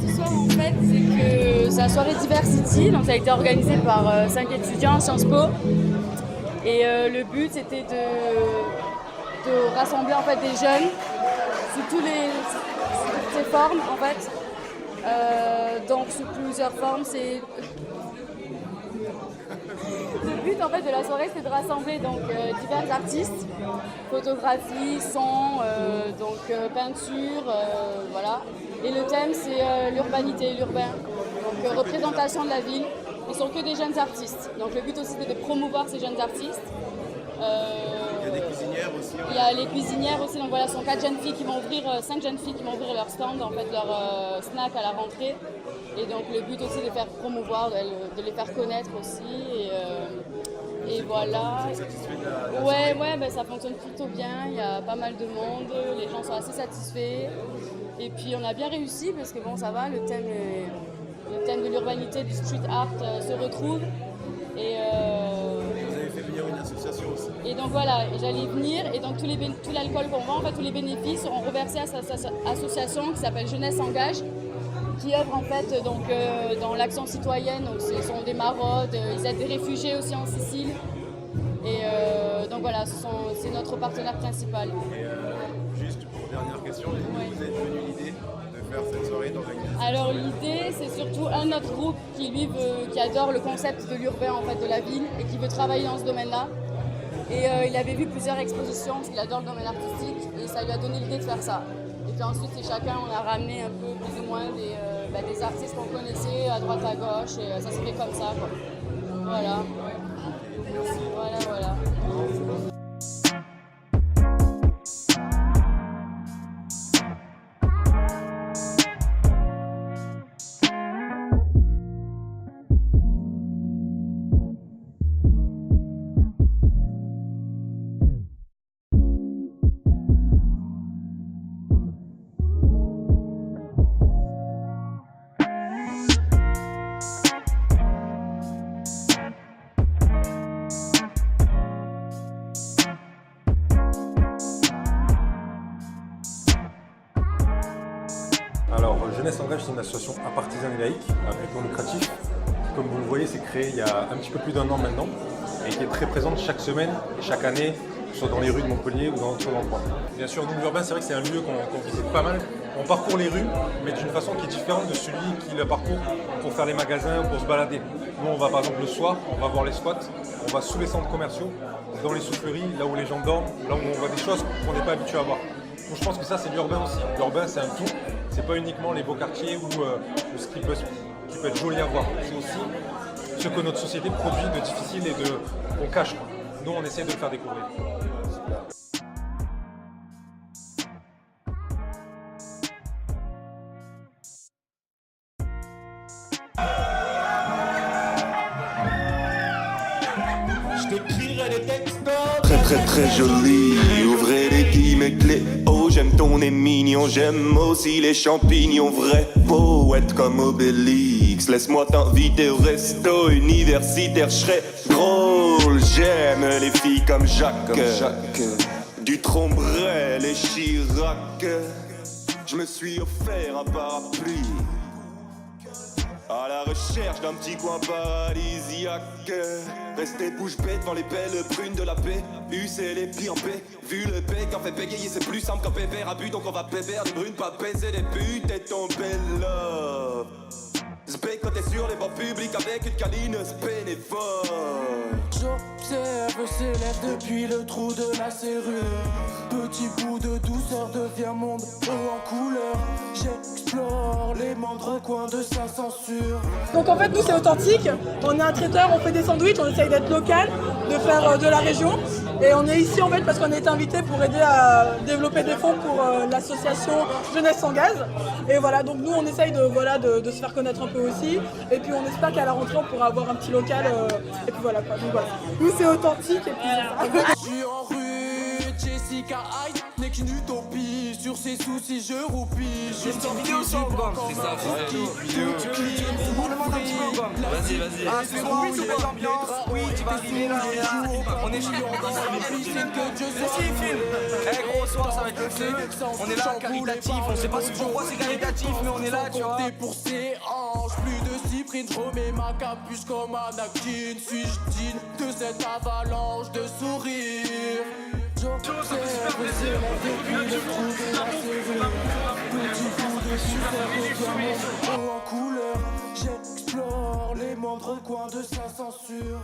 Ce soir, en fait, c'est que c'est la soirée Diversity, donc ça a été organisé par 5 étudiants à Sciences Po. Et le but, c'était de rassembler en fait des jeunes sous toutes ces formes, en fait. Donc sous plusieurs formes, c'est le but en fait de la soirée, c'est de rassembler donc divers artistes, photographie, son, peinture, voilà. Et le thème c'est l'urbanité, l'urbain, donc représentation de la ville. Ils sont que des jeunes artistes. Donc le but aussi c'est de promouvoir ces jeunes artistes. Il y a des cuisinières aussi. Il y a les cuisinières aussi, donc voilà, ce sont 5 jeunes filles qui vont ouvrir leur stand, en fait, leur snack à la rentrée. Et donc le but aussi de les faire promouvoir, de les faire connaître aussi. Et voilà. Ouais, ben, ça fonctionne plutôt bien, il y a pas mal de monde, les gens sont assez satisfaits. Et puis on a bien réussi parce que bon, ça va, le thème de l'urbanité, du street art se retrouve. Et vous avez fait venir une association aussi. Et donc voilà, j'allais venir et donc tout l'alcool qu'on vend, en fait, tous les bénéfices seront reversés à cette association qui s'appelle Jeunesse Engage, qui œuvre en fait dans l'action citoyenne. Donc, ce sont des maraudes, ils aident des réfugiés aussi en Sicile. Et donc voilà, c'est notre partenaire principal. Et juste pour dernière question, vous êtes venu l'idée de faire cette soirée d'organiser? Alors l'idée, c'est surtout un autre groupe qui lui qui adore le concept de l'urbain en fait de la ville et qui veut travailler dans ce domaine-là. Et il avait vu plusieurs expositions parce qu'il adore le domaine artistique et ça lui a donné l'idée de faire ça. Et puis ensuite, chacun, on a ramené un peu plus ou moins des artistes qu'on connaissait à droite à gauche et ça se fait comme ça, quoi. Voilà. Voilà. Alors, Jeunesse Engage, c'est une association apartisane et laïque, à but non lucratif. Comme vous le voyez, c'est créé il y a un petit peu plus d'1 an maintenant et qui est très présente chaque semaine, chaque année, soit dans les rues de Montpellier ou dans d'autres endroits. Bien sûr, nous, l'urbain, c'est vrai que c'est un lieu qu'on visite pas mal. On parcourt les rues, mais d'une façon qui est différente de celui qui le parcourt pour faire les magasins ou pour se balader. Nous, on va par exemple le soir, on va voir les squats, on va sous les centres commerciaux, dans les souffleries, là où les gens dorment, là où on voit des choses qu'on n'est pas habitué à voir. Donc je pense que ça, c'est l'urbain aussi. L'urbain, c'est un tout. C'est pas uniquement les beaux quartiers ou ce qui peut être joli à voir. C'est aussi ce que notre société produit de difficile et qu'on cache. Nous, on essaie de le faire découvrir. Très joli, ouvrez les guillemets clés. Oh, j'aime ton nez mignon, j'aime aussi les champignons. Vrai poète comme Obélix, laisse-moi t'inviter au resto universitaire. J'serais drôle, j'aime les filles comme Jacques. Du Trombrel et Chirac. Je me suis offert un parapluie à la recherche d'un petit coin paradisiaque. Rester bouche bée devant les belles brunes de la paix. C'est les pires paix. Vu le bec en fait bégayer, c'est plus simple qu'un pépère à but. Donc on va pépère des brunes, pas baiser des putes et tomber love. Zbé quand t'es sur les bancs publics avec une câline bénévole. J'observe ses lèvres depuis le trou de la serrure. Petit bout de douceur devient monde haut en couleur. J'explore les moindres coins de sa censure. Donc en fait nous c'est authentique, on est un traiteur, on fait des sandwichs, on essaye d'être local, de faire de la région. Et on est ici en fait parce qu'on a été invité pour aider à développer des fonds pour l'association Jeunesse Engage. Et voilà, donc nous on essaye de se faire connaître un peu aussi. Et puis on espère qu'à la rentrée on pourra avoir un petit local. Et puis voilà quoi. Donc voilà. Nous c'est authentique et puis Je suis en rue, Jessica Hyde n'est qu'une utopie. Sur ses soucis je roupille. Je suis en vidéo sur le banc. C'est ça, vas-y. Ah, c'est bon, il y a l'ambiance. Oui, tu vas arriver là. On est chiant dans la piscine que Dieu soit. Eh gros, soir ça va être le feu. On est là caritatif, on sait pas pourquoi c'est caritatif mais on est là tu vois. Pour ses hanches, plus de cyprine, je remets ma capuche comme Anakin. Suis-je digne de cette avalanche de sourires? J'observe ses lèvres depuis le trou de la serrure. Petit bout de sucre revient mon haut en couleur. J'explore les moindres coins de sa censure.